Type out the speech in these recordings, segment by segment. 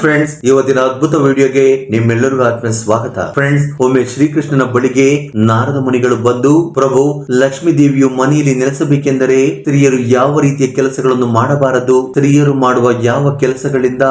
Friends, ಇವತ್ತಿನ ಅದ್ಭುತ ವಿಡಿಯೋಗೆ ನಿಮ್ಮೆಲ್ಲರಿಗೂ ಆತ್ಮ ಸ್ವಾಗತ. ಫ್ರೆಂಡ್ಸ್, ಒಮ್ಮೆ ಶ್ರೀಕೃಷ್ಣನ ಬಳಿಗೆ ನಾರದ ಮುನಿಗಳು ಬಂದು, ಪ್ರಭು, ಲಕ್ಷ್ಮೀ ದೇವಿಯು ಮನೆಯಲ್ಲಿ ನೆಲೆಸಬೇಕೆಂದರೆ ಸ್ತ್ರೀಯರು ಯಾವ ರೀತಿಯ ಕೆಲಸಗಳನ್ನು ಮಾಡಬಾರದು, ಸ್ತ್ರೀಯರು ಮಾಡುವ ಯಾವ ಕೆಲಸಗಳಿಂದ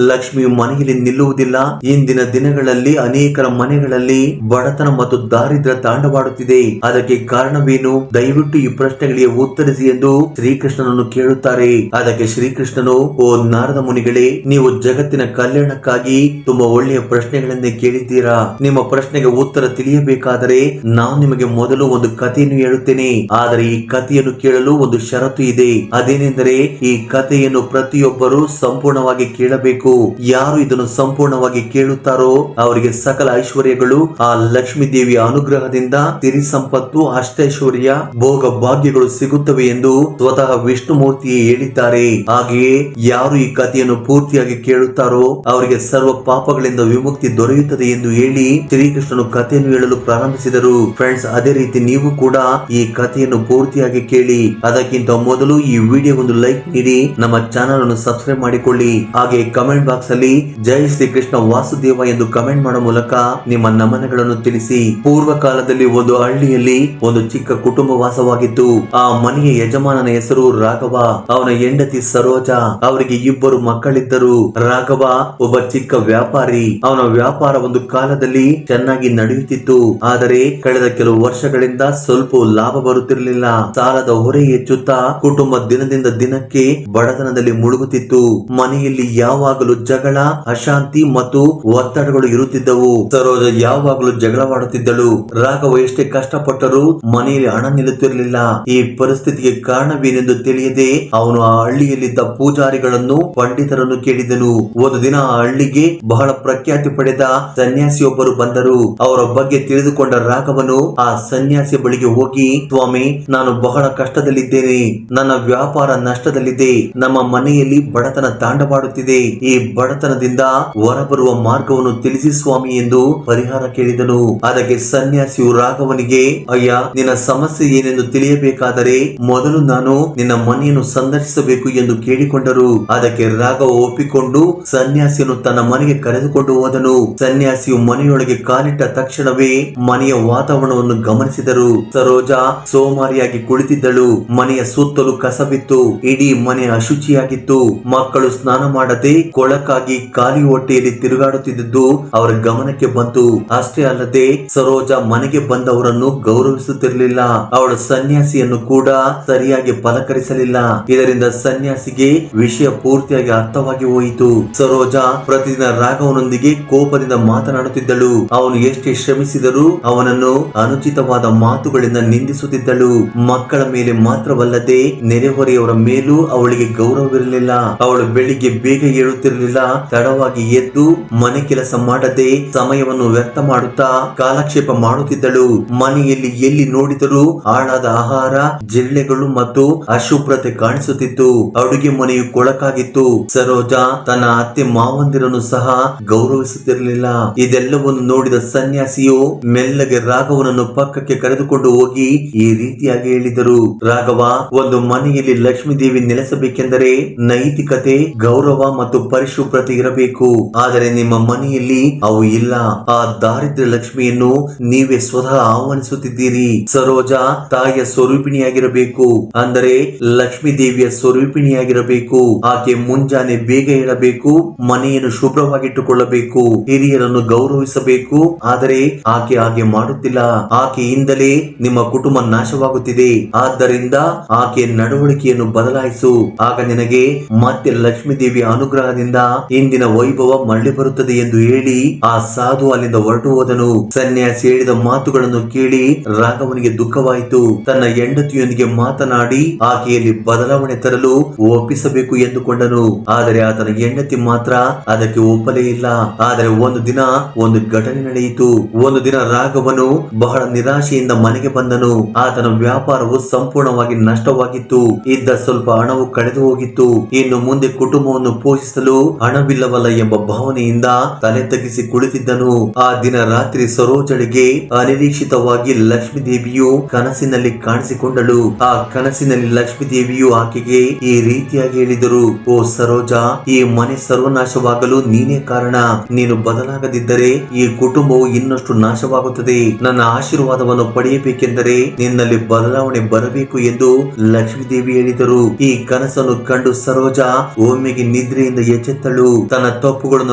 ಲಕ್ಷ್ಮಿಯು ಮನೆಯಲ್ಲಿ ನಿಲ್ಲುವುದಿಲ್ಲ. ಇಂದಿನ ದಿನಗಳಲ್ಲಿ ಅನೇಕರ ಮನೆಗಳಲ್ಲಿ ಬಡತನ ಮತ್ತು ದಾರಿದ್ರ್ಯ ತಾಂಡವಾಡುತ್ತಿದೆ. ಅದಕ್ಕೆ ಕಾರಣವೇನು? ದಯವಿಟ್ಟು ಈ ಪ್ರಶ್ನೆಗಳಿಗೆ ಉತ್ತರಿಸಿ ಎಂದು ಶ್ರೀಕೃಷ್ಣನನ್ನು ಕೇಳುತ್ತಾರೆ. ಅದಕ್ಕೆ ಶ್ರೀಕೃಷ್ಣನು, ಓ ನಾರದ ಮುನಿಗಳೇ, ನೀವು ಜಗತ್ತಿನ ಕಲ್ಯಾಣಕ್ಕಾಗಿ ತುಂಬಾ ಒಳ್ಳೆಯ ಪ್ರಶ್ನೆಗಳನ್ನೇ ಕೇಳಿದ್ದೀರಾ. ನಿಮ್ಮ ಪ್ರಶ್ನೆಗೆ ಉತ್ತರ ತಿಳಿಯಬೇಕಾದರೆ ನಾನು ನಿಮಗೆ ಮೊದಲು ಒಂದು ಕಥೆಯನ್ನು ಹೇಳುತ್ತೇನೆ. ಆದರೆ ಈ ಕಥೆಯನ್ನು ಕೇಳಲು ಒಂದು ಷರತ್ತು ಇದೆ. ಅದೇನೆಂದರೆ, ಈ ಕಥೆಯನ್ನು ಪ್ರತಿಯೊಬ್ಬರು ಸಂಪೂರ್ಣವಾಗಿ ಕೇಳಬೇಕು. ಯಾರು ಇದನ್ನು ಸಂಪೂರ್ಣವಾಗಿ ಕೇಳುತ್ತಾರೋ ಅವರಿಗೆ ಸಕಲ ಐಶ್ವರ್ಯಗಳು, ಆ ಲಕ್ಷ್ಮೀ ದೇವಿಯ ಅನುಗ್ರಹದಿಂದ ಸಿರಿ ಸಂಪತ್ತು, ಅಷ್ಟೈಶ್ವರ್ಯ, ಭೋಗ ಭಾಗ್ಯಗಳು ಸಿಗುತ್ತವೆ ಎಂದು ಸ್ವತಃ ವಿಷ್ಣುಮೂರ್ತಿಯೇ ಹೇಳಿದ್ದಾರೆ. ಹಾಗೆಯೇ ಯಾರು ಈ ಕಥೆಯನ್ನು ಪೂರ್ತಿಯಾಗಿ ಕೇಳುತ್ತಾರೋ ಅವರಿಗೆ ಸರ್ವ ಪಾಪಗಳಿಂದ ವಿಮುಕ್ತಿ ದೊರೆಯುತ್ತದೆ ಎಂದು ಹೇಳಿ ಶ್ರೀಕೃಷ್ಣನು ಕಥೆಯನ್ನು ಹೇಳಲು ಪ್ರಾರಂಭಿಸಿದರು. ಫ್ರೆಂಡ್ಸ್, ಅದೇ ರೀತಿ ನೀವು ಕೂಡ ಈ ಕಥೆಯನ್ನು ಪೂರ್ತಿಯಾಗಿ ಕೇಳಿ. ಅದಕ್ಕಿಂತ ಮೊದಲು ಈ ವಿಡಿಯೋ ಒಂದು ಲೈಕ್ ನೀಡಿ, ನಮ್ಮ ಚಾನೆಲ್ ಅನ್ನು ಸಬ್ಸ್ಕ್ರೈಬ್ ಮಾಡಿಕೊಳ್ಳಿ. ಹಾಗೆ ಕಮೆಂಟ್ ಬಾಕ್ಸ್ ಅಲ್ಲಿ ಜೈ ಶ್ರೀಕೃಷ್ಣ ವಾಸುದೇವ ಎಂದು ಕಮೆಂಟ್ ಮಾಡುವ ಮೂಲಕ ನಿಮ್ಮ ನಮನಗಳನ್ನು ತಿಳಿಸಿ. ಪೂರ್ವ ಕಾಲದಲ್ಲಿ ಒಂದು ಹಳ್ಳಿಯಲ್ಲಿ ಒಂದು ಚಿಕ್ಕ ಕುಟುಂಬ ವಾಸವಾಗಿತ್ತು. ಆ ಮನೆಯ ಯಜಮಾನನ ಹೆಸರು ರಾಘವ, ಅವನ ಹೆಂಡತಿ ಸರೋಜ. ಅವರಿಗೆ ಇಬ್ಬರು ಮಕ್ಕಳಿದ್ದರು. ರಾಘವ ಒಬ್ಬ ಚಿಕ್ಕ ವ್ಯಾಪಾರಿ. ಅವನ ವ್ಯಾಪಾರ ಒಂದು ಕಾಲದಲ್ಲಿ ಚೆನ್ನಾಗಿ ನಡೆಯುತ್ತಿತ್ತು. ಆದರೆ ಕಳೆದ ಕೆಲವು ವರ್ಷಗಳಿಂದ ಸ್ವಲ್ಪ ಲಾಭ ಬರುತ್ತಿರಲಿಲ್ಲ. ಸಾಲದ ಹೊರೆ ಹೆಚ್ಚುತ್ತಾ ಕುಟುಂಬ ದಿನದಿಂದ ದಿನಕ್ಕೆ ಬಡತನದಲ್ಲಿ ಮುಳುಗುತ್ತಿತ್ತು. ಮನೆಯಲ್ಲಿ ಯಾವಾಗಲೂ ಜಗಳ, ಅಶಾಂತಿ ಮತ್ತು ಒತ್ತಡಗಳು ಇರುತ್ತಿದ್ದವು. ಸರೋಜ ಯಾವಾಗಲೂ ಜಗಳವಾಡುತ್ತಿದ್ದಳು. ರಾಘವ ಎಷ್ಟೇ ಕಷ್ಟಪಟ್ಟರೂ ಮನೆಯಲ್ಲಿ ಹಣ ನಿಲ್ಲುತ್ತಿರಲಿಲ್ಲ. ಈ ಪರಿಸ್ಥಿತಿಗೆ ಕಾರಣವೇನೆಂದು ತಿಳಿಯದೆ ಅವನು ಆ ಹಳ್ಳಿಯಲ್ಲಿದ್ದ ಪೂಜಾರಿಗಳನ್ನು, ಪಂಡಿತರನ್ನು ಕೇಳಿದನು. ಒಂದು ದಿನ ಆ ಹಳ್ಳಿಗೆ ಬಹಳ ಪ್ರಖ್ಯಾತಿ ಪಡೆದ ಸನ್ಯಾಸಿಯೊಬ್ಬರು ಬಂದರು. ಅವರ ಬಗ್ಗೆ ತಿಳಿದುಕೊಂಡ ರಾಘವನು ಆ ಸನ್ಯಾಸಿಯ ಬಳಿಗೆ ಹೋಗಿ, ಸ್ವಾಮಿ, ನಾನು ಬಹಳ ಕಷ್ಟದಲ್ಲಿದ್ದೇನೆ. ನನ್ನ ವ್ಯಾಪಾರ ನಷ್ಟದಲ್ಲಿದೆ. ನಮ್ಮ ಮನೆಯಲ್ಲಿ ಬಡತನ ತಾಂಡವಾಡುತ್ತಿದೆ. ಈ ಬಡತನದಿಂದ ಹೊರಬರುವ ಮಾರ್ಗವನ್ನು ತಿಳಿಸಿ ಸ್ವಾಮಿ ಎಂದು ಪರಿಹಾರ ಕೇಳಿದನು. ಅದಕ್ಕೆ ಸನ್ಯಾಸಿಯು ರಾಘವನಿಗೆ, ಅಯ್ಯ, ನಿನ್ನ ಸಮಸ್ಯೆ ಏನೆಂದು ತಿಳಿಯಬೇಕಾದರೆ ಮೊದಲು ನಾನು ನಿನ್ನ ಮನೆಯನ್ನು ಸಂದರ್ಶಿಸಬೇಕು ಎಂದು ಕೇಳಿಕೊಂಡರು. ಅದಕ್ಕೆ ರಾಘವ ಒಪ್ಪಿಕೊಂಡು ಸನ್ಯಾಸಿಯನ್ನು ತನ್ನ ಮನೆಗೆ ಕರೆದುಕೊಂಡು ಹೋದನು. ಸನ್ಯಾಸಿಯು ಮನೆಯೊಳಗೆ ಕಾಲಿಟ್ಟ ತಕ್ಷಣವೇ ಮನೆಯ ವಾತಾವರಣವನ್ನು ಗಮನಿಸಿದರು. ಸರೋಜಾ ಸೋಮಾರಿಯಾಗಿ ಕುಳಿತಿದ್ದಳು. ಮನೆಯ ಸುತ್ತಲೂ ಕಸವಿತ್ತು. ಇಡೀ ಮನೆ ಅಶುಚಿಯಾಗಿತ್ತು. ಮಕ್ಕಳು ಸ್ನಾನ ಮಾಡದೆ ಕೊಳಕಾಗಿ ಖಾಲಿ ಹೊಟ್ಟೆಯಲ್ಲಿ ತಿರುಗಾಡುತ್ತಿದ್ದುದು ಅವರ ಗಮನಕ್ಕೆ ಬಂತು. ಅಷ್ಟೇ ಅಲ್ಲದೆ ಸರೋಜಾ ಮನೆಗೆ ಬಂದವರನ್ನು ಗೌರವಿಸುತ್ತಿರಲಿಲ್ಲ. ಅವಳ ಸನ್ಯಾಸಿಯನ್ನು ಕೂಡ ಸರಿಯಾಗಿ ಪಲಕರಿಸಲಿಲ್ಲ. ಇದರಿಂದ ಸನ್ಯಾಸಿಗೆ ವಿಷಯ ಪೂರ್ತಿಯಾಗಿ ಅರ್ಥವಾಗಿ ಹೋಯಿತು. ಸರೋಜಾ ಪ್ರತಿದಿನ ರಾಘವನೊಂದಿಗೆ ಕೋಪದಿಂದ ಮಾತನಾಡುತ್ತಿದ್ದಳು. ಅವನು ಎಷ್ಟೇ ಶ್ರಮಿಸಿದರೂ ಅವನನ್ನು ಅನುಚಿತವಾದ ಮಾತುಗಳಿಂದ ನಿಂದಿಸುತ್ತಿದ್ದಳು. ಮಕ್ಕಳ ಮೇಲೆ ಮಾತ್ರವಲ್ಲದೆ ನೆರೆಹೊರೆಯವರ ಮೇಲೂ ಅವಳಿಗೆ ಗೌರವವಿರಲಿಲ್ಲ. ಅವಳು ಬೆಳಿಗ್ಗೆ ಬೇಗ ಏಳುತ್ತಿರಲಿಲ್ಲ. ತಡವಾಗಿ ಎದ್ದು ಮನೆ ಕೆಲಸ ಮಾಡದೆ ಸಮಯವನ್ನು ವ್ಯರ್ಥ ಮಾಡುತ್ತಾ ಕಾಲಕ್ಷೇಪ ಮಾಡುತ್ತಿದ್ದಳು. ಮನೆಯಲ್ಲಿ ಎಲ್ಲಿ ನೋಡಿದರೂ ಹಾಳಾದ ಆಹಾರ, ಜಿರಳೆಗಳು ಮತ್ತು ಅಶುಭ್ರತೆ ಕಾಣಿಸುತ್ತಿತ್ತು. ಅಡುಗೆ ಮನೆಯು ಕೊಳಕಾಗಿತ್ತು. ಸರೋಜಾ ತನ್ನ ಅತ್ತೆ ಮಾವಂದಿರನ್ನು ಸಹ ಗೌರವಿಸುತ್ತಿರಲಿಲ್ಲ. ಇದೆಲ್ಲವನ್ನು ನೋಡಿದ ಸನ್ಯಾಸಿಯು ಮೆಲ್ಲಗೆ ರಾಘವನನ್ನು ಪಕ್ಕಕ್ಕೆ ಕರೆದುಕೊಂಡು ಹೋಗಿ ಈ ರೀತಿಯಾಗಿ ಹೇಳಿದರು. ರಾಘವ, ಒಂದು ಮನೆಯಲ್ಲಿ ಲಕ್ಷ್ಮೀ ದೇವಿ ನೆಲೆಸಬೇಕೆಂದರೆ ನೈತಿಕತೆ, ಗೌರವ ಮತ್ತು ಪರಿಶುಭ್ರತೆ ಇರಬೇಕು. ಆದರೆ ನಿಮ್ಮ ಮನೆಯಲ್ಲಿ ಅವು ಇಲ್ಲ. ಆ ದಾರಿದ್ರ್ಯ ಲಕ್ಷ್ಮಿಯನ್ನು ನೀವೇ ಸ್ವತಃ ಆಹ್ವಾನಿಸುತ್ತಿದ್ದೀರಿ. ಸರೋಜಾ ತಾಯಿಯ ಸ್ವರೂಪಿಣಿಯಾಗಿರಬೇಕು, ಅಂದರೆ ಲಕ್ಷ್ಮೀ ದೇವಿಯ ಸ್ವರೂಪಿಣಿಯಾಗಿರಬೇಕು. ಆಕೆ ಮುಂಜಾನೆ ಬೇಗ ಏಳಬೇಕು, ಮನೆಯನ್ನು ಶುಭ್ರವಾಗಿಟ್ಟುಕೊಳ್ಳಬೇಕು, ಹಿರಿಯರನ್ನು ಗೌರವಿಸಬೇಕು. ಆದರೆ ಆಕೆ ಹಾಗೆ ಮಾಡುತ್ತಿಲ್ಲ. ಆಕೆಯಿಂದಲೇ ನಿಮ್ಮ ಕುಟುಂಬ ನಾಶವಾಗುತ್ತಿದೆ. ಆದ್ದರಿಂದ ಆಕೆಯ ನಡವಳಿಕೆಯನ್ನು ಬದಲಾಯಿಸು. ಆಗ ನಿನಗೆ ಮತ್ತೆ ಲಕ್ಷ್ಮೀ ದೇವಿಯ ಅನುಗ್ರಹದಿಂದ ಇಂದಿನ ವೈಭವ ಮರಳಿ ಬರುತ್ತದೆ ಎಂದು ಹೇಳಿ ಆ ಸಾಧು ಅಲ್ಲಿಂದ ಹೊರಟು ಹೋದನು. ಸನ್ಯಾಸಿ ಹೇಳಿದ ಮಾತುಗಳನ್ನು ಕೇಳಿ ರಾಘವನಿಗೆ ದುಃಖವಾಯಿತು. ತನ್ನ ಹೆಂಡತಿಯೊಂದಿಗೆ ಮಾತನಾಡಿ ಆಕೆಯಲ್ಲಿ ಬದಲಾವಣೆ ತರಲು ಒಪ್ಪಿಸಬೇಕು ಎಂದುಕೊಂಡನು. ಆದರೆ ಆತನ ಹೆಂಡತಿ ಮಾತ್ರ ಅದಕ್ಕೆ ಒಪ್ಪಲೇ ಇಲ್ಲ. ಆದರೆ ಒಂದು ದಿನ ಒಂದು ಘಟನೆ ನಡೆಯಿತು. ಒಂದು ದಿನ ರಾಘವನು ಬಹಳ ನಿರಾಶೆಯಿಂದ ಮನೆಗೆ ಬಂದನು. ಆತನ ವ್ಯಾಪಾರವು ಸಂಪೂರ್ಣವಾಗಿ ನಷ್ಟವಾಗಿತ್ತು. ಇದ್ದ ಸ್ವಲ್ಪ ಹಣವು ಕಳೆದು ಹೋಗಿತ್ತು. ಇನ್ನು ಮುಂದೆ ಕುಟುಂಬವನ್ನು ಪೋಷಿಸಲು ಹಣವಿಲ್ಲವಲ್ಲ ಎಂಬ ಭಾವನೆಯಿಂದ ತಲೆ ತಗ್ಗಿಸಿ ಕುಳಿತಿದ್ದನು. ಆ ದಿನ ರಾತ್ರಿ ಸರೋಜಳಿಗೆ ಅನಿರೀಕ್ಷಿತವಾಗಿ ಲಕ್ಷ್ಮೀ ದೇವಿಯು ಕನಸಿನಲ್ಲಿ ಕಾಣಿಸಿಕೊಂಡಳು. ಆ ಕನಸಿನಲ್ಲಿ ಲಕ್ಷ್ಮೀ ದೇವಿಯು ಆಕೆಗೆ ಈ ರೀತಿಯಾಗಿ ಹೇಳಿದರು, ಓ ಸರೋಜಾ, ಈ ಮನೆ ಸರ್ವನಾಶ ನಾಶವಾಗಲು ನೀನೇ ಕಾರಣ. ನೀನು ಬದಲಾಗದಿದ್ದರೆ ಈ ಕುಟುಂಬವು ಇನ್ನಷ್ಟು ನಾಶವಾಗುತ್ತದೆ. ನನ್ನ ಆಶೀರ್ವಾದವನ್ನು ಪಡೆಯಬೇಕೆಂದರೆ ನಿನ್ನಲ್ಲಿ ಬದಲಾವಣೆ ಬರಬೇಕು ಎಂದು ಲಕ್ಷ್ಮೀದೇವಿ ಹೇಳಿದರು. ಈ ಕನಸನ್ನು ಕಂಡು ಸರೋಜಾ ಒಮ್ಮೆಗೆ ನಿದ್ರೆಯಿಂದ ಎಚ್ಚೆತ್ತಳು. ತನ್ನ ತಪ್ಪುಗಳನ್ನು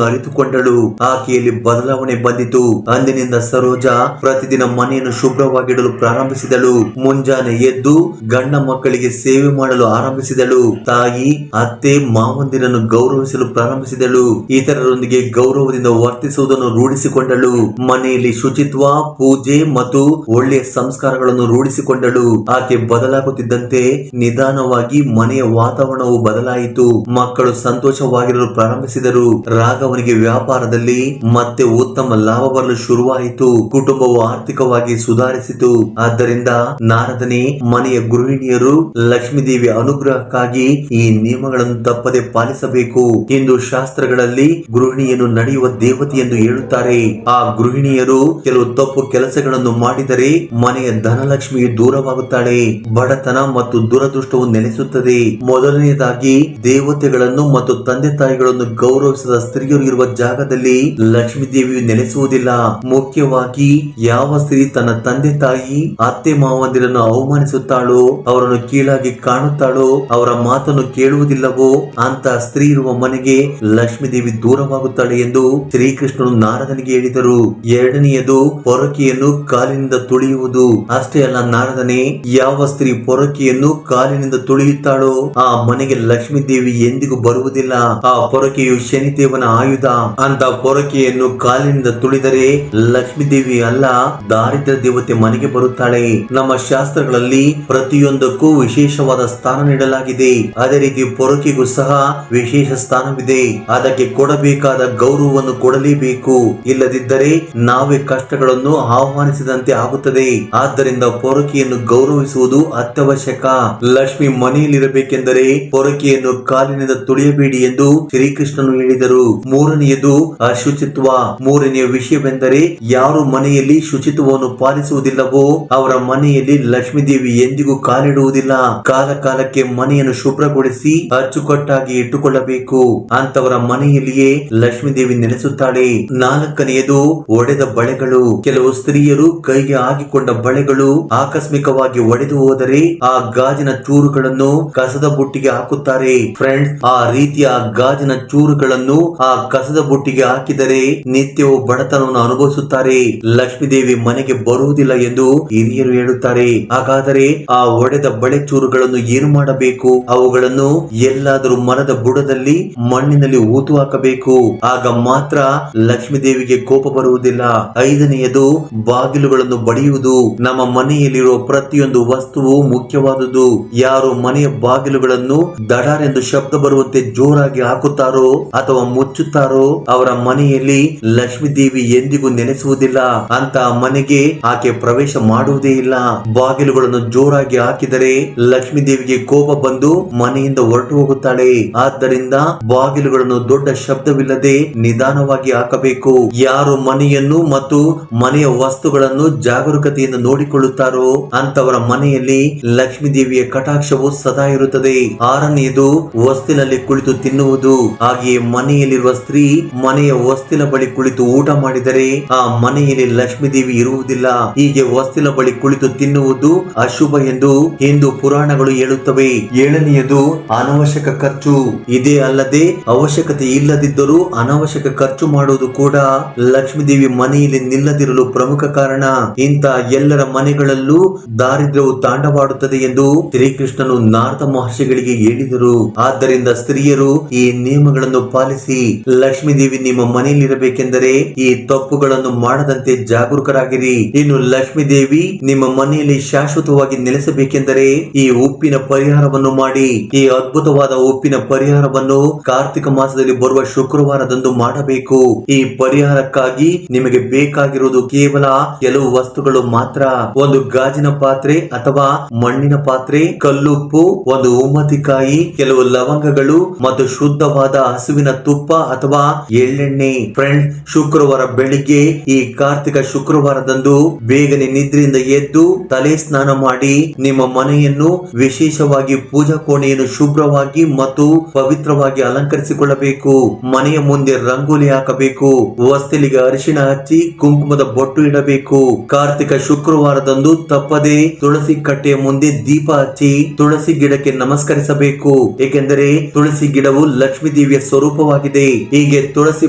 ಅರಿತುಕೊಂಡಳು. ಆಕೆಯಲ್ಲಿ ಬದಲಾವಣೆ ಬಂದಿತು. ಅಂದಿನಿಂದ ಸರೋಜಾ ಪ್ರತಿದಿನ ಮನೆಯನ್ನು ಶುಭ್ರವಾಗಿಡಲು ಪ್ರಾರಂಭಿಸಿದಳು. ಮುಂಜಾನೆ ಎದ್ದು ಗಂಡ ಮಕ್ಕಳಿಗೆ ಸೇವೆ ಮಾಡಲು ಆರಂಭಿಸಿದಳು. ತಾಯಿ, ಅತ್ತೆ, ಮಾವಂದಿರನ್ನು ಗೌರವಿಸಲು ಪ್ರಾರಂಭಿಸಿದಳು. ಇತರರೊಂದಿಗೆ ಗೌರವದಿಂದ ವರ್ತಿಸುವುದನ್ನು ರೂಢಿಸಿಕೊಂಡಳು. ಮನೆಯಲ್ಲಿ ಶುಚಿತ್ವ, ಪೂಜೆ ಮತ್ತು ಒಳ್ಳೆಯ ಸಂಸ್ಕಾರಗಳನ್ನು ರೂಢಿಸಿಕೊಂಡಳು. ಆಕೆ ಬದಲಾಗುತ್ತಿದ್ದಂತೆ ನಿಧಾನವಾಗಿ ಮನೆಯ ವಾತಾವರಣವು ಬದಲಾಯಿತು. ಮಕ್ಕಳು ಸಂತೋಷವಾಗಿರಲು ಪ್ರಾರಂಭಿಸಿದರು. ರಾಘವನಿಗೆ ವ್ಯಾಪಾರದಲ್ಲಿ ಮತ್ತೆ ಉತ್ತಮ ಲಾಭ ಬರಲು ಶುರುವಾಯಿತು. ಕುಟುಂಬವು ಆರ್ಥಿಕವಾಗಿ ಸುಧಾರಿಸಿತು. ಆದ್ದರಿಂದ ನಾರದನೇ, ಮನೆಯ ಗೃಹಿಣಿಯರು ಲಕ್ಷ್ಮೀದೇವಿಯ ಅನುಗ್ರಹಕ್ಕಾಗಿ ಈ ನಿಯಮಗಳನ್ನು ತಪ್ಪದೆ ಪಾಲಿಸಬೇಕು. ಇಂದು ಶಾಸ್ತ್ರಗಳಲ್ಲಿ ಗೃಹಿಣಿಯನ್ನು ನಡೆಯುವ ದೇವತೆ ಎಂದು ಹೇಳುತ್ತಾರೆ. ಆ ಗೃಹಿಣಿಯರು ಕೆಲವು ತಪ್ಪು ಕೆಲಸಗಳನ್ನು ಮಾಡಿದರೆ ಮನೆಯ ಧನಲಕ್ಷ್ಮಿಯು ದೂರವಾಗುತ್ತಾಳೆ. ಬಡತನ ಮತ್ತು ದುರದೃಷ್ಟವು ನೆಲೆಸುತ್ತದೆ. ಮೊದಲನೆಯದಾಗಿ, ದೇವತೆಗಳನ್ನು ಮತ್ತು ತಂದೆ ತಾಯಿಗಳನ್ನು ಗೌರವಿಸದ ಸ್ತ್ರೀಯರು ಇರುವ ಜಾಗದಲ್ಲಿ ಲಕ್ಷ್ಮೀ ದೇವಿಯು ನೆಲೆಸುವುದಿಲ್ಲ. ಮುಖ್ಯವಾಗಿ ಯಾವ ಸ್ತ್ರೀ ತನ್ನ ತಂದೆ ತಾಯಿ, ಅತ್ತೆ ಮಾವಂದಿರನ್ನು ಅವಮಾನಿಸುತ್ತಾಳೋ, ಅವರನ್ನು ಕೀಳಾಗಿ ಕಾಣುತ್ತಾಳೋ, ಅವರ ಮಾತನ್ನು ಕೇಳುವುದಿಲ್ಲವೋ ಅಂತ ಸ್ತ್ರೀ ಇರುವ ಮನೆಗೆ ಲಕ್ಷ್ಮೀ ದೇವಿ ದೂರವಾಗುತ್ತಾಳೆ ಎಂದು ಶ್ರೀಕೃಷ್ಣನು ನಾರದನಿಗೆ ಹೇಳಿದರು. ಎರಡನೆಯದು, ಪೊರಕೆಯನ್ನು ಕಾಲಿನಿಂದ ತುಳಿಯುವುದು. ಅಷ್ಟೇ ಅಲ್ಲ ನಾರದನೇ, ಯಾವ ಸ್ತ್ರೀ ಪೊರಕೆಯನ್ನು ಕಾಲಿನಿಂದ ತುಳಿಯುತ್ತಾಳೋ ಆ ಮನೆಗೆ ಲಕ್ಷ್ಮೀ ದೇವಿ ಎಂದಿಗೂ ಬರುವುದಿಲ್ಲ. ಆ ಪೊರಕೆಯು ಶನಿದೇವನ ಆಯುಧ. ಅಂತ ಪೊರಕೆಯನ್ನು ಕಾಲಿನಿಂದ ತುಳಿದರೆ ಲಕ್ಷ್ಮೀ ದೇವಿ ಅಲ್ಲ, ದಾರಿದ್ರ್ಯ ದೇವತೆ ಮನೆಗೆ ಬರುತ್ತಾಳೆ. ನಮ್ಮ ಶಾಸ್ತ್ರಗಳಲ್ಲಿ ಪ್ರತಿಯೊಂದಕ್ಕೂ ವಿಶೇಷವಾದ ಸ್ಥಾನ ನೀಡಲಾಗಿದೆ. ಅದೇ ರೀತಿ ಪೊರಕೆಗೂ ಸಹ ವಿಶೇಷ ಸ್ಥಾನವಿದೆ. ಅದಕ್ಕೆ ಕೊಡಬೇಕಾದ ಗೌರವವನ್ನು ಕೊಡಲೇಬೇಕು. ಇಲ್ಲದಿದ್ದರೆ ನಾವೇ ಕಷ್ಟಗಳನ್ನು ಆಹ್ವಾನಿಸಿದಂತೆ ಆಗುತ್ತದೆ. ಆದ್ದರಿಂದ ಪೊರಕೆಯನ್ನು ಗೌರವಿಸುವುದು ಅತ್ಯವಶ್ಯಕ. ಲಕ್ಷ್ಮಿ ಮನೆಯಲ್ಲಿರಬೇಕೆಂದರೆ ಪೊರಕೆಯನ್ನು ಕಾಲಿನಿಂದ ತುಳಿಯಬೇಡಿ ಎಂದು ಶ್ರೀಕೃಷ್ಣನು ಹೇಳಿದರು. ಮೂರನೆಯದು ಅಶುಚಿತ್ವ. ಮೂರನೆಯ ವಿಷಯವೆಂದರೆ ಯಾರು ಮನೆಯಲ್ಲಿ ಶುಚಿತ್ವವನ್ನು ಪಾಲಿಸುವುದಿಲ್ಲವೋ ಅವರ ಮನೆಯಲ್ಲಿ ಲಕ್ಷ್ಮೀ ದೇವಿ ಎಂದಿಗೂ ಕಾಲಿಡುವುದಿಲ್ಲ. ಕಾಲ ಕಾಲಕ್ಕೆ ಮನೆಯನ್ನು ಶುಭ್ರಗೊಳಿಸಿ ಅಚ್ಚುಕಟ್ಟಾಗಿ ಇಟ್ಟುಕೊಳ್ಳಬೇಕು. ಅಂತವರ ಮನೆಯಲ್ಲಿಯೇ ಲಕ್ಷ್ಮೀ ದೇವಿ ನೆಲೆಸುತ್ತಾಳೆ. ನಾಲ್ಕನೆಯದು ಒಡೆದ ಬಳೆಗಳು. ಕೆಲವು ಸ್ತ್ರೀಯರು ಕೈಗೆ ಹಾಕಿಕೊಂಡ ಬಳೆಗಳು ಆಕಸ್ಮಿಕವಾಗಿ ಒಡೆದು ಹೋದರೆ ಆ ಗಾಜಿನ ಚೂರುಗಳನ್ನು ಕಸದ ಬುಟ್ಟಿಗೆ ಹಾಕುತ್ತಾರೆ. ಫ್ರೆಂಡ್ಸ್, ಆ ರೀತಿಯ ಗಾಜಿನ ಚೂರುಗಳನ್ನು ಆ ಕಸದ ಬುಟ್ಟಿಗೆ ಹಾಕಿದರೆ ನಿತ್ಯವೂ ಬಡತನವನ್ನು ಅನುಭವಿಸುತ್ತಾರೆ. ಲಕ್ಷ್ಮೀ ದೇವಿ ಮನೆಗೆ ಬರುವುದಿಲ್ಲ ಎಂದು ಹಿರಿಯರು ಹೇಳುತ್ತಾರೆ. ಹಾಗಾದರೆ ಆ ಒಡೆದ ಬಳೆ ಚೂರುಗಳನ್ನು ಏನು ಮಾಡಬೇಕು? ಅವುಗಳನ್ನು ಎಲ್ಲಾದರೂ ಮರದ ಬುಡದಲ್ಲಿ ಮಣ್ಣಿನಲ್ಲಿ ಹೂತು ಹಾಕಬೇಕು. ಆಗ ಮಾತ್ರ ಲಕ್ಷ್ಮೀ ದೇವಿಗೆ ಕೋಪ ಬರುವುದಿಲ್ಲ. ಐದನೆಯದು ಬಾಗಿಲುಗಳನ್ನು ಬಡಿಯುವುದು. ನಮ್ಮ ಮನೆಯಲ್ಲಿರುವ ಪ್ರತಿಯೊಂದು ವಸ್ತುವು ಮುಖ್ಯವಾದುದು. ಯಾರು ಮನೆಯ ಬಾಗಿಲುಗಳನ್ನು ದಡಾರೆಂದು ಶಬ್ದ ಬರುವಂತೆ ಜೋರಾಗಿ ಹಾಕುತ್ತಾರೋ ಅಥವಾ ಮುಚ್ಚುತ್ತಾರೋ ಅವರ ಮನೆಯಲ್ಲಿ ಲಕ್ಷ್ಮೀ ದೇವಿ ಎಂದಿಗೂ ನೆಲೆಸುವುದಿಲ್ಲ. ಅಂತ ಮನೆಗೆ ಆಕೆ ಪ್ರವೇಶ ಮಾಡುವುದೇ ಇಲ್ಲ. ಬಾಗಿಲುಗಳನ್ನು ಜೋರಾಗಿ ಹಾಕಿದರೆ ಲಕ್ಷ್ಮೀ ದೇವಿಗೆ ಕೋಪ ಬಂದು ಮನೆಯಿಂದ ಹೊರಟು ಹೋಗುತ್ತಾಳೆ. ಆದ್ದರಿಂದ ಬಾಗಿಲುಗಳನ್ನು ದೊಡ್ಡ ಶಬ್ದವಿಲ್ಲದೆ ನಿಧಾನವಾಗಿ ಹಾಕಬೇಕು. ಯಾರು ಮನೆಯನ್ನು ಮತ್ತು ಮನೆಯ ವಸ್ತುಗಳನ್ನು ಜಾಗರೂಕತೆಯಿಂದ ನೋಡಿಕೊಳ್ಳುತ್ತಾರೋ ಅಂತವರ ಮನೆಯಲ್ಲಿ ಲಕ್ಷ್ಮೀ ದೇವಿಯ ಕಟಾಕ್ಷವು ಸದಾ ಇರುತ್ತದೆ. ಆರನೆಯದು ಹೊಸ್ತಿಲಲ್ಲಿ ಕುಳಿತು ತಿನ್ನುವುದು. ಹಾಗೆಯೇ ಮನೆಯಲ್ಲಿರುವ ಸ್ತ್ರೀ ಮನೆಯ ಹೊಸ್ತಿಲ ಬಳಿ ಕುಳಿತು ಊಟ ಮಾಡಿದರೆ ಆ ಮನೆಯಲ್ಲಿ ಲಕ್ಷ್ಮೀ ದೇವಿ ಇರುವುದಿಲ್ಲ. ಹೀಗೆ ಹೊಸ್ತಿಲ ಬಳಿ ಕುಳಿತು ತಿನ್ನುವುದು ಅಶುಭ ಎಂದು ಹಿಂದೂ ಪುರಾಣಗಳು ಹೇಳುತ್ತವೆ. ಏಳನೆಯದು ಅನವಶ್ಯಕ ಖರ್ಚು. ಇದೇ ಅಲ್ಲದೆ ಅವಶ್ಯಕತೆ ಇಲ್ಲದಿದ್ದರೂ ಅನವಶ್ಯಕ ಖರ್ಚು ಮಾಡುವುದು ಕೂಡ ಲಕ್ಷ್ಮೀ ದೇವಿ ಮನೆಯಲ್ಲಿ ನಿಲ್ಲದಿರಲು ಪ್ರಮುಖ ಕಾರಣ. ಇಂಥ ಎಲ್ಲರ ಮನೆಗಳಲ್ಲೂ ದಾರಿದ್ರ್ಯವು ತಾಂಡವಾಡುತ್ತದೆ ಎಂದು ಶ್ರೀಕೃಷ್ಣನು ನಾರದ ಮಹರ್ಷಿಗಳಿಗೆ ಹೇಳಿದರು. ಆದ್ದರಿಂದ ಸ್ತ್ರೀಯರು ಈ ನಿಯಮಗಳನ್ನು ಪಾಲಿಸಿ ಲಕ್ಷ್ಮೀ ದೇವಿ ನಿಮ್ಮ ಮನೆಯಲ್ಲಿರಬೇಕೆಂದರೆ ಈ ತಪ್ಪುಗಳನ್ನು ಮಾಡದಂತೆ ಜಾಗರೂಕರಾಗಿರಿ. ಇನ್ನು ಲಕ್ಷ್ಮೀ ದೇವಿ ನಿಮ್ಮ ಮನೆಯಲ್ಲಿ ಶಾಶ್ವತವಾಗಿ ನೆಲೆಸಬೇಕೆಂದರೆ ಈ ಉಪ್ಪಿನ ಪರಿಹಾರವನ್ನು ಮಾಡಿ. ಈ ಅದ್ಭುತವಾದ ಉಪ್ಪಿನ ಪರಿಹಾರವನ್ನು ಕಾರ್ತಿಕ ಮಾಸದಲ್ಲಿ ಬರುವ ಶುಕ್ರವಾರದಂದು ಮಾಡಬೇಕು. ಈ ಪರಿಹಾರಕ್ಕಾಗಿ ನಿಮಗೆ ಬೇಕಾಗಿರುವುದು ಕೇವಲ ಕೆಲವು ವಸ್ತುಗಳು ಮಾತ್ರ. ಒಂದು ಗಾಜಿನ ಪಾತ್ರೆ ಅಥವಾ ಮಣ್ಣಿನ ಪಾತ್ರೆ, ಕಲ್ಲುಪ್ಪು, ಒಂದು ಉಮ್ಮತಿಕಾಯಿ, ಕೆಲವು ಲವಂಗಗಳು ಮತ್ತು ಶುದ್ಧವಾದ ಹಸುವಿನ ತುಪ್ಪ ಅಥವಾ ಎಳ್ಳೆಣ್ಣೆ. ಫ್ರೆಂಡ್ಸ್, ಶುಕ್ರವಾರ ಬೆಳಿಗ್ಗೆ ಈ ಕಾರ್ತಿಕ ಶುಕ್ರವಾರದಂದು ಬೇಗನೆ ನಿದ್ರೆಯಿಂದ ಎದ್ದು ತಲೆ ಸ್ನಾನ ಮಾಡಿ ನಿಮ್ಮ ಮನೆಯನ್ನು ವಿಶೇಷವಾಗಿ ಪೂಜಾ ಕೋಣೆಯನ್ನು ಶುಭ್ರವಾಗಿ ಮತ್ತು ಪವಿತ್ರವಾಗಿ ಅಲಂಕರಿಸಿಕೊಳ್ಳಬೇಕು. ಇಡಬೇಕು. ಮನೆಯ ಮುಂದೆ ರಂಗೋಲಿ ಹಾಕಬೇಕು. ಹೊಸ್ತಿಲಿಗೆ ಅರಿಶಿಣ ಹಚ್ಚಿ ಕುಂಕುಮದ ಬೊಟ್ಟು ಇಡಬೇಕು. ಕಾರ್ತಿಕ ಶುಕ್ರವಾರದಂದು ತಪ್ಪದೆ ತುಳಸಿ ಕಟ್ಟೆಯ ಮುಂದೆ ದೀಪ ಹಚ್ಚಿ ತುಳಸಿ ಗಿಡಕ್ಕೆ ನಮಸ್ಕರಿಸಬೇಕು. ಏಕೆಂದರೆ ತುಳಸಿ ಗಿಡವು ಲಕ್ಷ್ಮೀ ದೇವಿಯ ಸ್ವರೂಪವಾಗಿದೆ. ಹೀಗೆ ತುಳಸಿ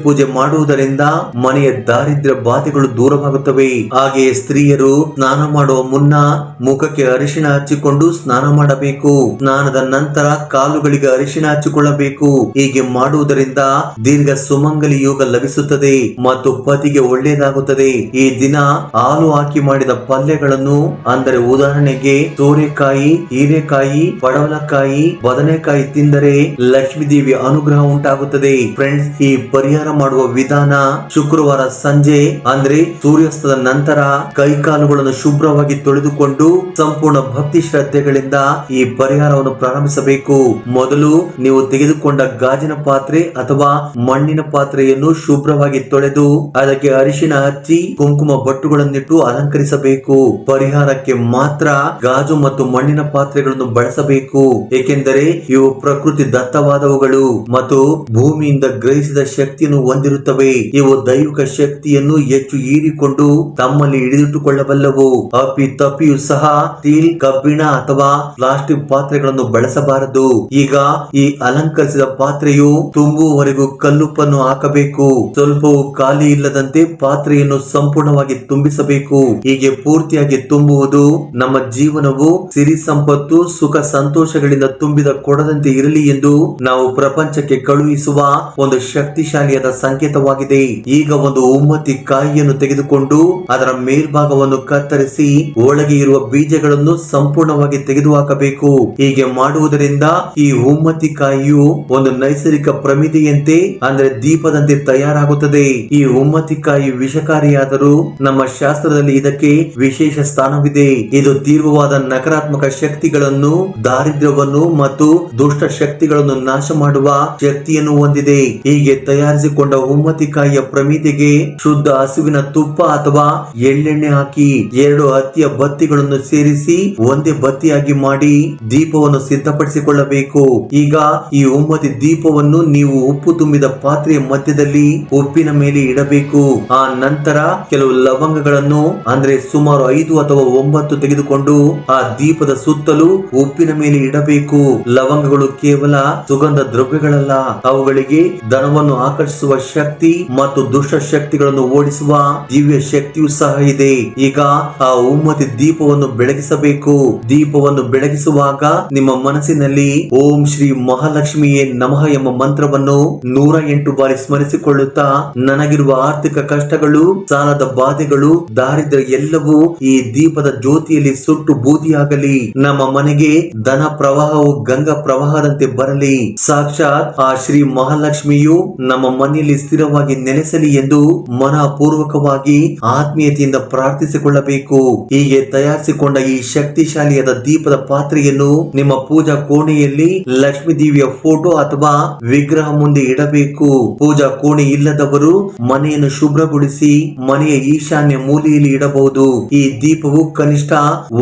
ಪೂಜೆ ಮಾಡುವುದರಿಂದ ಮನೆಯ ದಾರಿದ್ರ್ಯ ಬಾಧೆಗಳು ದೂರವಾಗುತ್ತವೆ. ಹಾಗೆಯೇ ಸ್ತ್ರೀಯರು ಸ್ನಾನ ಮಾಡುವ ಮುನ್ನ ಮುಖಕ್ಕೆ ಅರಿಶಿಣ ಹಚ್ಚಿಕೊಂಡು ಸ್ನಾನ ಮಾಡಬೇಕು. ಸ್ನಾನದ ನಂತರ ಕಾಲುಗಳಿಗೆ ಅರಿಶಿಣ ಹಚ್ಚಿಕೊಳ್ಳಬೇಕು. ಹೀಗೆ ಮಾಡುವುದರಿಂದ ದೀರ್ಘ ಸುಮಂಗಲಿ ಯೋಗ ಲಭಿಸುತ್ತದೆ ಮತ್ತು ಪತಿಗೆ ಒಳ್ಳೆಯದಾಗುತ್ತದೆ. ಈ ದಿನ ಹಾಲು ಹಾಕಿ ಮಾಡಿದ ಪಲ್ಯಗಳನ್ನು, ಅಂದರೆ ಉದಾಹರಣೆಗೆ ಸೋರೆಕಾಯಿ, ಹೀರೆಕಾಯಿ, ಪಡವಲಕಾಯಿ, ಬದನೆಕಾಯಿ ತಿಂದರೆ ಲಕ್ಷ್ಮೀ ದೇವಿಯ ಅನುಗ್ರಹ ಉಂಟಾಗುತ್ತದೆ. ಫ್ರೆಂಡ್ಸ್, ಈ ಪರಿಹಾರ ಮಾಡುವ ವಿಧಾನ: ಶುಕ್ರವಾರ ಸಂಜೆ ಅಂದ್ರೆ ಸೂರ್ಯಾಸ್ತದ ನಂತರ ಕೈಕಾಲುಗಳನ್ನು ಶುಭ್ರವಾಗಿ ತೊಳೆದುಕೊಂಡು ಸಂಪೂರ್ಣ ಭಕ್ತಿ ಶ್ರದ್ಧೆಗಳಿಂದ ಈ ಪರಿಹಾರವನ್ನು ಪ್ರಾರಂಭಿಸಬೇಕು. ಮೊದಲು ನೀವು ತೆಗೆದುಕೊಂಡ ಗಾಜಿನ ಪಾತ್ರೆ ಅಥವಾ ಮಣ್ಣಿನ ಪಾತ್ರೆಯನ್ನು ಶುಭ್ರವಾಗಿ ತೊಳೆದು ಅದಕ್ಕೆ ಅರಿಶಿಣ ಹಚ್ಚಿ ಕುಂಕುಮ ಬೊಟ್ಟುಗಳನ್ನಿಟ್ಟು ಅಲಂಕರಿಸಬೇಕು. ಪರಿಹಾರಕ್ಕೆ ಮಾತ್ರ ಗಾಜು ಮತ್ತು ಮಣ್ಣಿನ ಪಾತ್ರೆಗಳನ್ನು ಬಳಸಬೇಕು. ಏಕೆಂದರೆ ಇವು ಪ್ರಕೃತಿ ದತ್ತವಾದವುಗಳು ಮತ್ತು ಭೂಮಿಯಿಂದ ಗ್ರಹಿಸಿದ ಶಕ್ತಿಯನ್ನು ಹೊಂದಿರುತ್ತವೆ. ಇವು ದೈವಿಕ ಶಕ್ತಿಯನ್ನು ಹೆಚ್ಚು ಹೀರಿಕೊಂಡು ತಮ್ಮಲ್ಲಿ ಹಿಡಿದಿಟ್ಟುಕೊಳ್ಳಬಲ್ಲವು. ಅಪ್ಪಿ ತಪ್ಪಿಯೂ ಸಹ ಸ್ಟೀಲ್, ಕಬ್ಬಿಣ ಅಥವಾ ಪ್ಲಾಸ್ಟಿಕ್ ಪಾತ್ರೆಗಳನ್ನು ಬಳಸಬಾರದು. ಈಗ ಈ ಅಲಂಕರಿಸಿದ ಪಾತ್ರೆಯು ತುಂಬುವವರೆಗೂ ಕಲ್ಲುಪ್ಪನ್ನು ಹಾಕಬೇಕು. ಸ್ವಲ್ಪವೂ ಖಾಲಿ ಇಲ್ಲದಂತೆ ಪಾತ್ರೆಯನ್ನು ಸಂಪೂರ್ಣವಾಗಿ ತುಂಬಿಸಬೇಕು. ಹೀಗೆ ಪೂರ್ತಿಯಾಗಿ ತುಂಬುವುದು ನಮ್ಮ ಜೀವನವು ಸಿರಿ ಸಂಪತ್ತು, ಸುಖ ಸಂತೋಷಗಳಿಂದ ತುಂಬಿದ ಕೊಡದಂತೆ ಇರಲಿ ಎಂದು ನಾವು ಪ್ರಪಂಚಕ್ಕೆ ಕಳುಹಿಸುವ ಒಂದು ಶಕ್ತಿಶಾಲಿಯಾದ ಸಂಕೇತವಾಗಿದೆ. ಈಗ ಒಂದು ಉಮ್ಮತಿ ಕಾಯಿಯನ್ನು ತೆಗೆದುಕೊಂಡು ಅದರ ಮೇಲ್ಭಾಗವನ್ನು ಕತ್ತರಿಸಿ ಒಳಗೆ ಇರುವ ಬೀಜಗಳನ್ನು ಸಂಪೂರ್ಣವಾಗಿ ತೆಗೆದುಹಾಕಬೇಕು. ಹೀಗೆ ಮಾಡುವುದರಿಂದ ಈ ಉಮ್ಮತಿ ಕಾಯಿಯು ಒಂದು ನೈಸರ್ಗಿಕ ಪ್ರಮಿದೆಯಂತೆ, ಅಂದ್ರೆ ದೀಪದಂತೆ ತಯಾರಾಗುತ್ತದೆ. ಈ ಉಮ್ಮತಿ ಕಾಯಿ ವಿಷಕಾರಿಯಾದರೂ ನಮ್ಮ ಶಾಸ್ತ್ರದಲ್ಲಿ ಇದಕ್ಕೆ ವಿಶೇಷ ಸ್ಥಾನವಿದೆ. ಇದು ತೀವ್ರವಾದ ನಕಾರಾತ್ಮಕ ಶಕ್ತಿಗಳನ್ನು, ದಾರಿದ್ರ್ಯವನ್ನು ಮತ್ತು ದುಷ್ಟ ಶಕ್ತಿಗಳನ್ನು ನಾಶ ಮಾಡುವ ಶಕ್ತಿಯನ್ನು ಹೊಂದಿದೆ. ಹೀಗೆ ತಯಾರಿಸಿಕೊಂಡ ಉಮ್ಮತಿಕಾಯಿಯ ಪ್ರಮಿದೆಗೆ ಶುದ್ಧ ಹಸುವಿನ ತುಪ್ಪ ಅಥವಾ ಎಳ್ಳೆಣ್ಣೆ ಹಾಕಿ 2 ಹತ್ತಿಯ ಬತ್ತಿಗಳನ್ನು ಸೇರಿಸಿ ಒಂದೇ ಬತ್ತಿಯಾಗಿ ಮಾಡಿ ದೀಪವನ್ನು ಸಿದ್ಧಪಡಿಸಿಕೊಳ್ಳಬೇಕು. ಈಗ ಈ ಉಮ್ಮತಿ ದೀಪವನ್ನು ನೀವು ಉಪ್ಪು ತುಂಬಿದ ಪಾತ್ರೆಯ ಮಧ್ಯದಲ್ಲಿ ಉಪ್ಪಿನ ಮೇಲೆ ಇಡಬೇಕು. ಆ ನಂತರ ಕೆಲವು ಲವಂಗಗಳನ್ನು, ಅಂದ್ರೆ ಸುಮಾರು 5 ಅಥವಾ 9 ತೆಗೆದುಕೊಂಡು ಆ ದೀಪದ ಸುತ್ತಲೂ ಉಪ್ಪಿನ ಮೇಲೆ ಇಡಬೇಕು. ಲವಂಗಗಳು ಕೇವಲ ಸುಗಂಧ ದ್ರವ್ಯಗಳಲ್ಲ, ಅವುಗಳಿಗೆ ಧನವನ್ನು ಆಕರ್ಷಿಸುವ ಶಕ್ತಿ ಮತ್ತು ದುಷ್ಟ ಶಕ್ತಿಗಳನ್ನು ಓಡಿಸುವ ದಿವ್ಯ ಶಕ್ತಿಯೂ ಸಹ ಇದೆ. ಈಗ ಆ ಉಮ್ಮತಿ ದೀಪವನ್ನು ಬೆಳಗಿಸಬೇಕು. ದೀಪವನ್ನು ಬೆಳಗಿಸುವಾಗ ನಿಮ್ಮ ಮನಸ್ಸಿನಲ್ಲಿ ಓಂ ಶ್ರೀ ಮಹಾಲಕ್ಷ್ಮಿಯೇ ನಮಃ ಎಂಬ ಮಂತ್ರವನ್ನು 108 ಬಾರಿ ಸ್ಮರಿಸಿಕೊಳ್ಳುತ್ತಾ, ನನಗಿರುವ ಆರ್ಥಿಕ ಕಷ್ಟಗಳು, ಸಾಲದ ಬಾಧೆಗಳು, ದಾರಿದ್ರ್ಯ ಎಲ್ಲವೂ ಈ ದೀಪದ ಜ್ಯೋತಿಯಲ್ಲಿ ಸುಟ್ಟು ಬೂದಿಯಾಗಲಿ. ನಮ್ಮ ಮನೆಗೆ ಧನ ಪ್ರವಾಹವು ಗಂಗಾ ಪ್ರವಾಹದಂತೆ ಬರಲಿ. ಸಾಕ್ಷಾತ್ ಆ ಶ್ರೀ ಮಹಾಲಕ್ಷ್ಮಿಯು ನಮ್ಮ ಮನೆಯಲ್ಲಿ ಸ್ಥಿರವಾಗಿ ನೆಲೆಸಲಿ ಎಂದು ಮನಪೂರ್ವಕವಾಗಿ ಆತ್ಮೀಯತೆಯಿಂದ ಪ್ರಾರ್ಥಿಸಿಕೊಳ್ಳಬೇಕು. ಹೀಗೆ ತಯಾರಿಸಿಕೊಂಡ ಈ ಶಕ್ತಿಶಾಲಿಯಾದ ದೀಪದ ಪಾತ್ರೆಯನ್ನು ನಿಮ್ಮ ಪೂಜಾ ಕೋಣೆಯಲ್ಲಿ ಲಕ್ಷ್ಮೀ ದೇವಿಯ ಫೋಟೋ ಅಥವಾ ವಿಗ್ರಹ ಮುಂದೆ ಇಡಬೇಕು. ಪೂಜಾ ಕೋಣೆ ಇಲ್ಲದವರು ಮನೆಯನ್ನು ಶುಭ್ರಗೊಳಿಸಿ ಮನೆಯ ಈಶಾನ್ಯ ಮೂಲೆಯಲ್ಲಿ ಇಡಬಹುದು. ಈ ದೀಪವು ಕನಿಷ್ಠ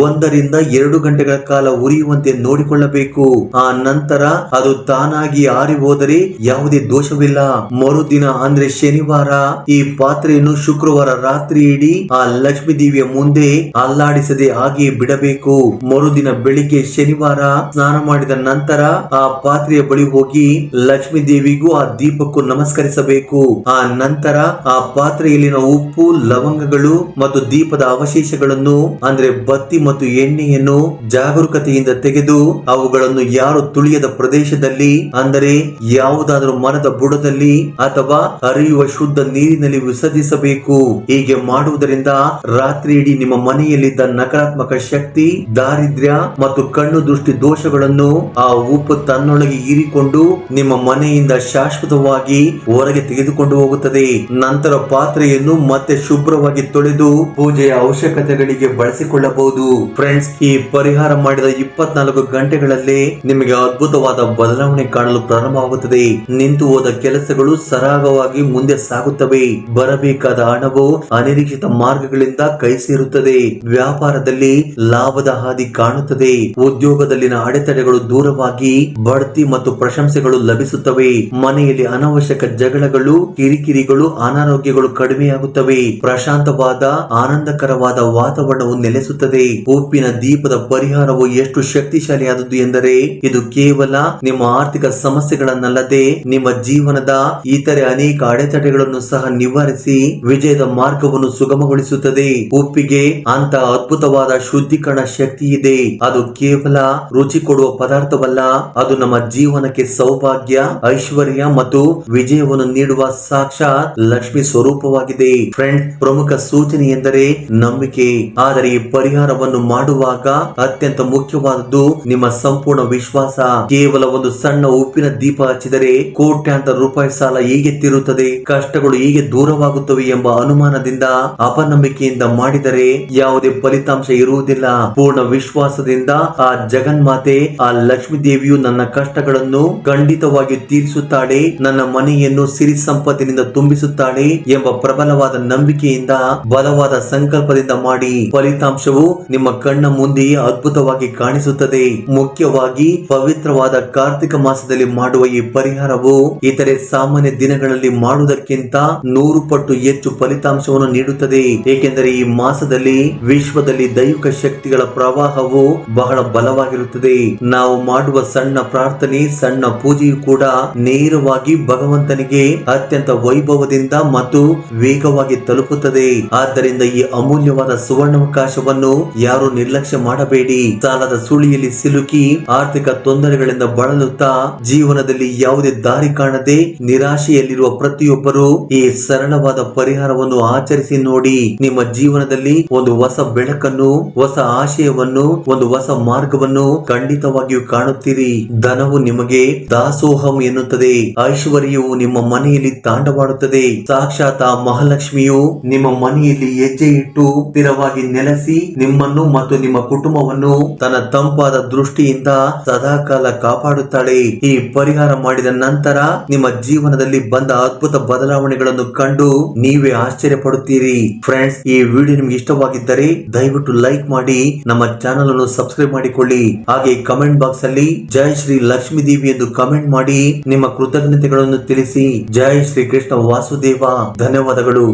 1 ರಿಂದ 2 ಗಂಟೆಗಳ ಕಾಲ ಉರಿಯುವಂತೆ ನೋಡಿಕೊಳ್ಳಬೇಕು. ಆ ನಂತರ ಅದು ತಾನಾಗಿ ಆರಿ ಹೋದರೆ ಯಾವುದೇ ದೋಷವಿಲ್ಲ. ಮರುದಿನ ಅಂದ್ರೆ ಶನಿವಾರ ಈ ಪಾತ್ರೆಯನ್ನು ಶುಕ್ರವಾರ ರಾತ್ರಿ ಇಡಿ ಆ ಲಕ್ಷ್ಮೀ ದೇವಿಯ ಮುಂದೆ ಅಲ್ಲಾಡಿಸದೆ ಹಾಗೆಯೇ ಬಿಡಬೇಕು. ಮರುದಿನ ಬೆಳಿಗ್ಗೆ ಶನಿವಾರ ಸ್ನಾನ ಮಾಡಿದ ನಂತರ ಆ ಪಾತ್ರೆಯ ಬಳಿ ಹೋಗಿ ಲಕ್ಷ್ಮೀ ದೇವಿಗೂ ಆ ದೀಪಕ್ಕೂ ನಮಸ್ಕರಿಸಬೇಕು. ಆ ನಂತರ ಆ ಪಾತ್ರೆಯಲ್ಲಿನ ಉಪ್ಪು, ಲವಂಗಗಳು ಮತ್ತು ದೀಪದ ಅವಶೇಷಗಳನ್ನು, ಅಂದ್ರೆ ಬತ್ತಿ ಮತ್ತು ಎಣ್ಣೆಯನ್ನು ಜಾಗರೂಕತೆಯಿಂದ ತೆಗೆದು ಅವುಗಳನ್ನು ಯಾರು ತುಳಿಯದ ಪ್ರದೇಶದಲ್ಲಿ, ಅಂದರೆ ಯಾವುದಾದರೂ ಮರದ ಬುಡದಲ್ಲಿ ಅಥವಾ ಹರಿಯುವ ಶುದ್ಧ ನೀರಿನಲ್ಲಿ ವಿಸರ್ಜಿಸಬೇಕು. ಹೀಗೆ ಮಾಡುವುದರಿಂದ ರಾತ್ರಿ ಇಡೀ ನಿಮ್ಮ ಮನೆಯಲ್ಲಿದ್ದ ನಕಾರಾತ್ಮಕ ಶಕ್ತಿ, ದಾರಿದ್ರ್ಯ ಮತ್ತು ಕಣ್ಣು ದೃಷ್ಟಿ ದೋಷಗಳನ್ನು ಆ ಉಪ್ಪು ತನ್ನೊಳಗೆ ಹೀರಿಕೊಂಡು ನಿಮ್ಮ ಮನೆಯಿಂದ ಶಾಶ್ವತವಾಗಿ ಹೊರಗೆ ತೆಗೆದುಕೊಂಡು ಹೋಗುತ್ತದೆ. ನಂತರ ಪಾತ್ರೆಯನ್ನು ಮತ್ತೆ ಶುಭ್ರವಾಗಿ ತೊಳೆದು ಪೂಜೆಯ ಅವಶ್ಯಕತೆಗಳಿಗೆ ಬಳಸಿಕೊಳ್ಳಬಹುದು. ಫ್ರೆಂಡ್ಸ್, ಈ ಪರಿಹಾರ ಮಾಡಿದ 24 ಗಂಟೆಗಳಲ್ಲೇ ನಿಮಗೆ ಅದ್ಭುತವಾದ ಬದಲಾವಣೆ ಕಾಣಲು ಪ್ರಾರಂಭವಾಗುತ್ತದೆ. ನಿಂತು ಹೋದ ಕೆಲಸಗಳು ಸರಾಗವಾಗಿ ಮುಂದೆ ಸಾಗುತ್ತವೆ. ಬರಬೇಕಾದ ಹಣವು ಅನಿರೀಕ್ಷಿತ ಮಾರ್ಗಗಳಿಂದ ಕೈ ಸೇರುತ್ತದೆ. ವ್ಯಾಪಾರದಲ್ಲಿ ಲಾಭದ ಹಾದಿ ಕಾಣುತ್ತದೆ. ಉದ್ಯೋಗದಲ್ಲಿನ ಅಡೆತಡೆಗಳು ದೂರವಾಗಿ ಬಡ್ತಿ ಮತ್ತು ಪ್ರಶಂಸೆಗಳು ಲಭಿಸುತ್ತವೆ. ಆಗುತ್ತವೆ. ಮನೆಯಲ್ಲಿ ಅನಾವಶ್ಯಕ ಜಗಳಗಳು, ಕಿರಿಕಿರಿಗಳು, ಅನಾರೋಗ್ಯಗಳು ಕಡಿಮೆಯಾಗುತ್ತವೆ. ಪ್ರಶಾಂತವಾದ ಆನಂದಕರವಾದ ವಾತಾವರಣವು ನೆಲೆಸುತ್ತದೆ. ಉಪ್ಪಿನ ದೀಪದ ಪರಿಹಾರವು ಎಷ್ಟು ಶಕ್ತಿಶಾಲಿಯಾದದ್ದು ಎಂದರೆ ಇದು ಕೇವಲ ನಿಮ್ಮ ಆರ್ಥಿಕ ಸಮಸ್ಯೆಗಳನ್ನಲ್ಲದೆ ನಿಮ್ಮ ಜೀವನದ ಇತರೆ ಅನೇಕ ಅಡೆತಡೆಗಳನ್ನು ಸಹ ನಿವಾರಿಸಿ ವಿಜಯದ ಮಾರ್ಗವನ್ನು ಸುಗಮಗೊಳಿಸುತ್ತದೆ. ಉಪ್ಪಿಗೆ ಅಂತ ಅದ್ಭುತವಾದ ಶುದ್ಧೀಕರಣ ಶಕ್ತಿ ಇದೆ. ಅದು ಕೇವಲ ರುಚಿ ಕೊಡುವ ಪದಾರ್ಥವಲ್ಲ, ಅದು ನಮ್ಮ ಜೀವನಕ್ಕೆ ಸೌಭಾಗ್ಯ, ಐಶ್ವರ್ಯ ಮತ್ತು ವಿಜಯವನ್ನು ನೀಡುವ ಸಾಕ್ಷಾತ್ ಲಕ್ಷ್ಮಿ ಸ್ವರೂಪವಾಗಿದೆ. ಫ್ರೆಂಡ್ಸ್, ಪ್ರಮುಖ ಸೂಚನೆ ಎಂದರೆ ನಂಬಿಕೆ. ಆದರೆ ಈ ಪರಿಹಾರವನ್ನು ಮಾಡುವಾಗ ಅತ್ಯಂತ ಮುಖ್ಯವಾದದ್ದು ನಿಮ್ಮ ಸಂಪೂರ್ಣ ವಿಶ್ವಾಸ. ಕೇವಲ ಒಂದು ಸಣ್ಣ ಉಪ್ಪಿನ ದೀಪ ಹಚ್ಚಿದರೆ ಕೋಟ್ಯಾಂತರ ರೂಪಾಯಿ ಸಾಲ ಹೀಗೆ ತೀರುತ್ತದೆ, ಕಷ್ಟಗಳು ಹೀಗೆ ದೂರವಾಗುತ್ತವೆ ಎಂಬ ಅನುಮಾನದಿಂದ, ಅಪನಂಬಿಕೆಯಿಂದ ಮಾಡಿದರೆ ಯಾವುದೇ ಫಲಿತಾಂಶ ಇರುವುದಿಲ್ಲ. ಪೂರ್ಣ ವಿಶ್ವಾಸದಿಂದ ಆ ಜಗನ್ಮಾತೆ, ಆ ಲಕ್ಷ್ಮೀ ದೇವಿಯು ನನ್ನ ಕಷ್ಟಗಳನ್ನು ಖಂಡಿತವಾಗಿ ತೀರಿಸುತ್ತಾಳೆ, ನನ್ನ ಮನೆಯನ್ನು ಸಿರಿ ಸಂಪತ್ತಿನಿಂದ ತುಂಬಿಸುತ್ತಾಳೆ ಎಂಬ ಪ್ರಬಲವಾದ ನಂಬಿಕೆಯಿಂದ, ಬಲವಾದ ಸಂಕಲ್ಪದಿಂದ ಮಾಡಿ. ಫಲಿತಾಂಶವು ನಿಮ್ಮ ಕಣ್ಣ ಮುಂದೆಯೇ ಅದ್ಭುತವಾಗಿ ಕಾಣಿಸುತ್ತದೆ. ಮುಖ್ಯವಾಗಿ ಪವಿತ್ರವಾದ ಕಾರ್ತಿಕ ಮಾಸದಲ್ಲಿ ಮಾಡುವ ಈ ಪರಿಹಾರವು ಇತರೆ ಸಾಮಾನ್ಯ ದಿನಗಳಲ್ಲಿ ಮಾಡುವುದಕ್ಕಿಂತ 100 ಪಟ್ಟು ಹೆಚ್ಚು ಫಲಿತಾಂಶವನ್ನು ನೀಡುತ್ತದೆ. ಏಕೆಂದರೆ ಈ ಮಾಸದಲ್ಲಿ ವಿಶ್ವದಲ್ಲಿ ದೈವಿಕ ಶಕ್ತಿಗಳ ಪ್ರವಾಹವು ಬಹಳ ಬಲವಾಗಿರುತ್ತದೆ. ನಾವು ಮಾಡುವ ಸಣ್ಣ ಪ್ರಾರ್ಥನೆ, ಸಣ್ಣ ಪೂಜೆಯು ಕೂಡ ನೇರವಾಗಿ ಭಗವಂತನಿಗೆ ಅತ್ಯಂತ ವೈಭವದಿಂದ ಮತ್ತು ವೇಗವಾಗಿ ತಲುಪುತ್ತದೆ. ಆದ್ದರಿಂದ ಈ ಅಮೂಲ್ಯವಾದ ಸುವರ್ಣಾವಕಾಶವನ್ನು ಯಾರು ನಿರ್ಲಕ್ಷ್ಯ ಮಾಡಬೇಡಿ. ಸಾಲದ ಸುಳಿಯಲ್ಲಿ ಸಿಲುಕಿ ಆರ್ಥಿಕ ತೊಂದರೆಗಳಿಂದ ಬಳಲುತ್ತಾ ಜೀವನದಲ್ಲಿ ಯಾವುದೇ ದಾರಿ ಕಾಣದೆ ನಿರಾಶೆಯಲ್ಲಿರುವ ಪ್ರತಿಯೊಬ್ಬರು ಈ ಸರಳವಾದ ಪರಿಹಾರವನ್ನು ಆಚರಿಸಿ ನೋಡಿ. ನಿಮ್ಮ ಜೀವನದಲ್ಲಿ ಒಂದು ಹೊಸ ಬೆಳಕನ್ನು, ಹೊಸ ಆಶಯವನ್ನು, ಒಂದು ಹೊಸ ಮಾರ್ಗವನ್ನು ಖಂಡಿತವಾಗಿಯೂ ಕಾಣುತ್ತೀರಿ. ಧನವು ನಿಮಗೆ ದಾಸೋಹಂ ಎನ್ನುತ್ತದೆ. ಐಶ್ವರ್ಯವು ನಿಮ್ಮ ಮನೆಯಲ್ಲಿ ತಾಂಡವಾಡುತ್ತದೆ. ಸಾಕ್ಷಾತ್ ಆ ಮಹಾಲಕ್ಷ್ಮಿಯು ನಿಮ್ಮ ಮನೆಯಲ್ಲಿ ಹೆಜ್ಜೆ ಇಟ್ಟು ಸ್ಥಿರವಾಗಿ ನೆಲೆಸಿ ನಿಮ್ಮನ್ನು ಮತ್ತು ನಿಮ್ಮ ಕುಟುಂಬವನ್ನು ತನ್ನ ತಂಪಾದ ದೃಷ್ಟಿಯಿಂದ ಸದಾಕಾಲ ಕಾಪಾಡುತ್ತಾಳೆ. ಈ ಪರಿಹಾರ ಮಾಡಿದ ನಂತರ ನಿಮ್ಮ ಜೀವನದಲ್ಲಿ ಬಂದ ಅದ್ಭುತ ಬದಲಾವಣೆಗಳನ್ನು ಕಂಡು ನೀವೇ ಆಶ್ಚರ್ಯ ಪಡುತ್ತೀರಿ. ಫ್ರೆಂಡ್ಸ್, ಈ ವಿಡಿಯೋ ನಿಮ್ಗೆ ಇಷ್ಟವಾಗಿದ್ದರೆ ದಯವಿಟ್ಟು ಲೈಕ್ ಮಾಡಿ, ನಮ್ಮ ಚಾನಲ್ ಅನ್ನು ಸಬ್ಸ್ಕ್ರೈಬ್ ಮಾಡಿಕೊಳ್ಳಿ. ಹಾಗೆ ಕಮೆಂಟ್ ಬಾಕ್ಸ್ ಅಲ್ಲಿ ಜೈ ಶ್ರೀ ಲಕ್ಷ್ಮೀ ದೇವಿ ಎಂದು ಕಮೆಂಟ್ ಮಾಡಿ ನಿಮ್ಮ ಕೃತಜ್ಞತೆಗಳನ್ನು ತಿಳಿಸಿ. ಜೈ ಶ್ರೀ ಕೃಷ್ಣ ವಾಸುದೇವ. ಧನ್ಯವಾದಗಳು.